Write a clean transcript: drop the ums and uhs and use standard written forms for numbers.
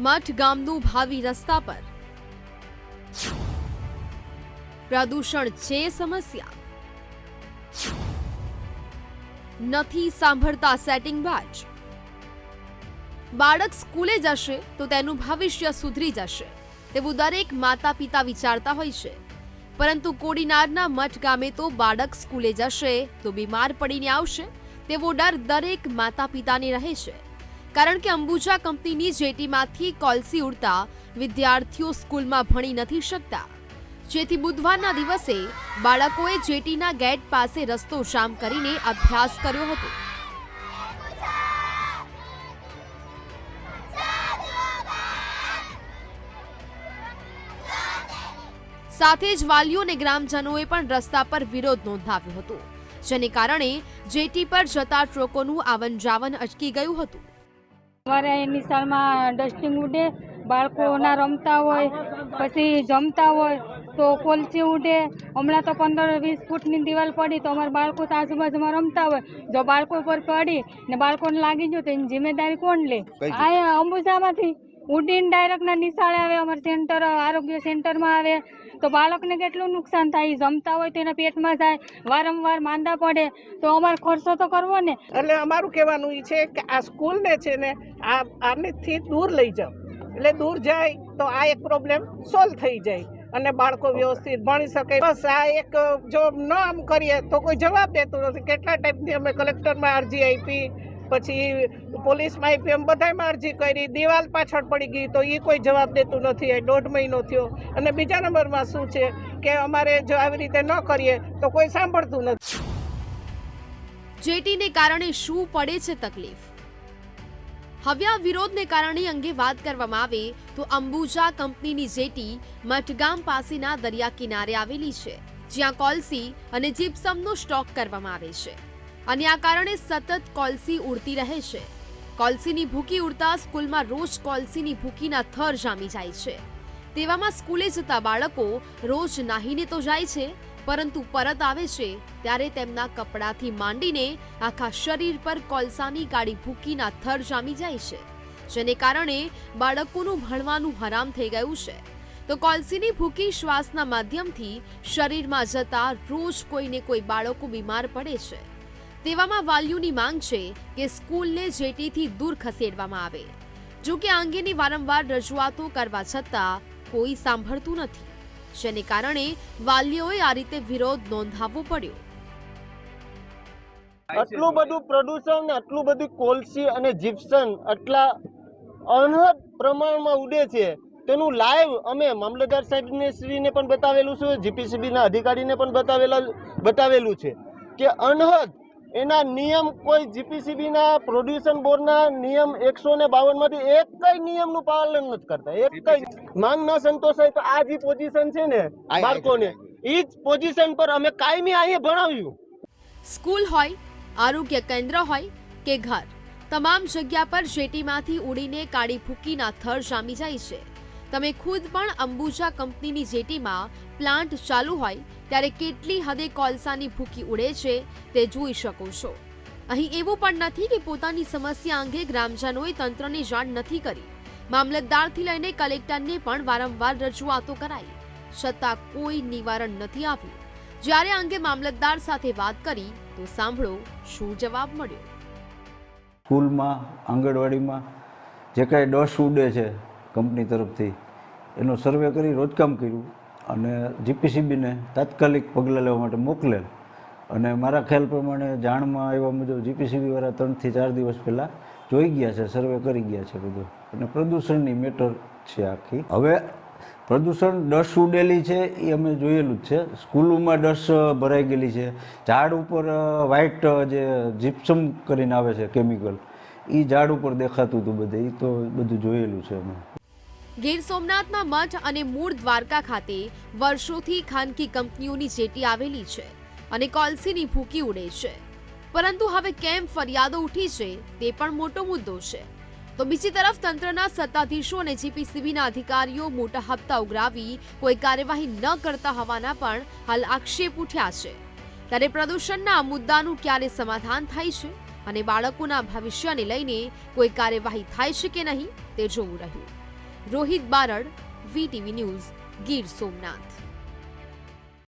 મઠ ગામનું ભાવિ રસ્તા પર પ્રદૂષણ છે સમસ્યા, નથી સાંભળતા સેટિંગ બાજ। બાળક સ્કૂલે જશે તો તેનું ભવિષ્ય સુધરી જશે તેવું દરેક માતા પિતા વિચારતા હોય છે, પરંતુ કોડીનારના મઠ ગામે તો બાળક સ્કૂલે જશે તો બીમાર પડીને આવશે તેવો ડર દરેક માતા પિતાને રહે છે, કારણ કે અંબુજા કંપનીની જેટીમાંથી કોલસી ઉડતા વિદ્યાર્થીઓ સ્કૂલમાં ભણી નથી શકતા, જેથી બુધવારના દિવસે બાળકોએ જેટીના ગેટ પાસે રસ્તો જામ કરીને અભ્યાસ કર્યો હતો। સાથે જ વાલીઓ અને ગ્રામજનોએ પણ રસ્તા પર વિરોધ નોંધાવ્યો હતો, જેને કારણે જેટી પર જતા ટ્રકોનું આવન જાવન અટકી ગયું હતું। અમારે નિશાળમાં ડસ્ટિંગ ઉડે, બાળકોના રમતા હોય, પછી જમતા હોય તો કોલસી ઉડે। હમણાં તો 15-20 ફૂટની દિવાલ પડી તો અમારા બાળકો તો આજુબાજુમાં રમતા હોય, જો બાળકો પર પડી ને બાળકોને લાગી ગયું તો એની જિમ્મેદારી કોણ લે? આ અંબુજામાંથી ઉડીને ડાયરેક્ટના નિશાળે આવે, અમારા સેન્ટર આરોગ્ય સેન્ટરમાં આવે તો બાળકને કેટલું નુકસાન થાય? જમતા હોય તો એના પેટમાં જાય, વારંવાર માંદા પડે તો અમારે ખર્ચો તો કરવો ને। એટલે અમારું કહેવાનું એ છે કે આ સ્કૂલને છે ને આનેથી દૂર લઈ જાઓ, એટલે દૂર જાય તો આ એક પ્રોબ્લેમ સોલ્વ થઈ જાય અને બાળકો વ્યવસ્થિત ભણી શકે। બસ આ એક જો ન આમ કરીએ તો કોઈ જવાબ દેતું નથી। કેટલા ટાઈપની અમે કલેક્ટરમાં અરજી આપી, પછી પોલીસમાં આપી, એમ બધામાં અરજી કરી, દિવાલ પાછળ પડી ગઈ તો એ કોઈ જવાબ દેતું નથી। 1.5 મહિનો થયો। અને બીજા નંબરમાં શું છે કે અમારે જો આવી રીતે ન કરીએ તો કોઈ સાંભળતું નથી। જેટીને કારણે શું પડે છે તકલીફ? હવે આ વિરોધને કારણે અંગે વાત કરવામાં આવે તો અંબુજા કંપનીની જેટી મઠગામ પાસેના દરિયા કિનારે આવેલી છે, જ્યાં કોલસી અને જીપ્સમનો સ્ટોક કરવામાં આવે છે અને આ કારણે સતત કોલસી ઉડતી રહે છે। કોલસીની ભૂકી ઉડતા સ્કૂલમાં રોજ કોલસીની ભૂકીના થર જામી જાય છે। તેવામાં સ્કૂલે જતા બાળકો રોજ નાહીને તો જાય છે, પરંતુ પરત આવે છે ત્યારે તેમના કપડાથી માંડીને આખા શરીર પર કોલસાની કાળી ભૂકીના થર જામી જાય છે, જેને કારણે બાળકોનું ભણવાનું હરામ થઈ ગયું છે। તો કોલસીની ભૂકી શ્વાસના માધ્યમથી શરીરમાં જતા રોજ કોઈને કોઈ બાળકો બીમાર પડે છે। તેવામાં વાલીઓની માંગ છે કે સ્કૂલને જેટીથી દૂર ખસેડવામાં આવે, જો કે આ અંગેની વારંવાર રજૂઆતો કરવા છતાં કોઈ સાંભળતું નથી, જેને કારણે વાલીઓએ આ રીતે વિરોધ નોંધાવવો પડ્યો। આટલું બધું પ્રદૂષણ, આટલું બધું કોલસી અને જીપ્સમ આટલા અનહદ પ્રમાણમાં ઉડે છે, તેનું લાઈવ અમે મામલતદાર સાહેબને પણ બતાવેલું છે, જીપીસીબીના અધિકારીને પણ બતાવેલું છે કે અનહદ એના નિયમ કોઈ જીપીસીબીના પ્રોડ્યુસન બોર્ડના નિયમ 152 માંથી એક કઈ નિયમનું પાલન નથી કરતા। એક કઈ માંગ ન સંતોષાય તો આ જે પોઝિશન છે ને બાળકોને, એ જ પોઝિશન પર અમે કાયમી અહીંયા ભણાવ્યું। સ્કૂલ હોય, આરોગ્ય કેન્દ્ર હોય કે ઘર, તમામ જગ્યા પર જેટીમાંથી ઉડીને કાળી ભૂકીના થર જામી જાય છે। તમે ખુદ પણ અંબુજા કંપનીની જેટીમાં પ્લાન્ટ ચાલુ હોય ત્યારે કેટલી હદે કોલસાની ભૂકી ઉડે છે તે જોઈ શકો છો। અહીં એવું પણ નથી કે પોતાની સમસ્યા અંગે ગ્રામજનોએ તંત્રને જાણ નથી કરી। મામલતદારથી લઈને કલેક્ટરને પણ વારંવાર રજૂઆતો કરાઈ, છતાં કોઈ નિવારણ નથી આવ્યું। જ્યારે અંગે મામલતદાર સાથે વાત કરી તો સાંભળો શું જવાબ મળ્યો। સ્કૂલમાં, આંગણવાડીમાં જે કાંઈ ડસ્ટ ઉડે છે કંપની તરફથી એનો સર્વે કરી રોજકામ કર્યું અને જીપીસીબીને તાત્કાલિક પગલાં લેવા માટે મોકલેલ, અને મારા ખ્યાલ પ્રમાણે જાણમાં આવ્યા મુજબ જીપીસીબીવાળા 3 થી 4 દિવસ પહેલાં જોઈ ગયા છે, સર્વે કરી ગયા છે બધું, અને પ્રદૂષણની મેટર છે આખી। હવે પ્રદૂષણ ડસ્ટ ઉડેલી છે એ અમે જોયેલું જ છે, સ્કૂલોમાં ડસ્ટ ભરાઈ ગયેલી છે, ઝાડ ઉપર વ્હાઇટ જે જીપ્સમ કરીને આવે છે કેમિકલ, એ ઝાડ ઉપર દેખાતું હતું બધે, એ તો બધું જોયેલું છે અમે। ગીર સોમનાથના મઠ અને મૂળ દ્વારકા ખાતે વર્ષોથી ખાનગી કંપનીઓની જેટી આવેલી છે અને કોલસીની ભૂકી ઉડે છે, પરંતુ હવે કેમ ફરિયાદો ઉઠી છે તે પણ મોટો મુદ્દો છે। તો બીજી તરફ તંત્રના સત્તાધીશો અને જીપીસીબીના અધિકારીઓ મોટા હપ્તા ઉઘરાવી કોઈ કાર્યવાહી ન કરતા હોવાના પણ હાલ આક્ષેપ ઉઠ્યા છે। ત્યારે પ્રદૂષણના આ મુદ્દાનું ક્યારે સમાધાન થાય છે અને બાળકોના ભવિષ્યને લઈને કોઈ કાર્યવાહી થાય છે કે નહીં તે જોવું રહ્યું। Rohit Barad, VTV news, Gir Somnath.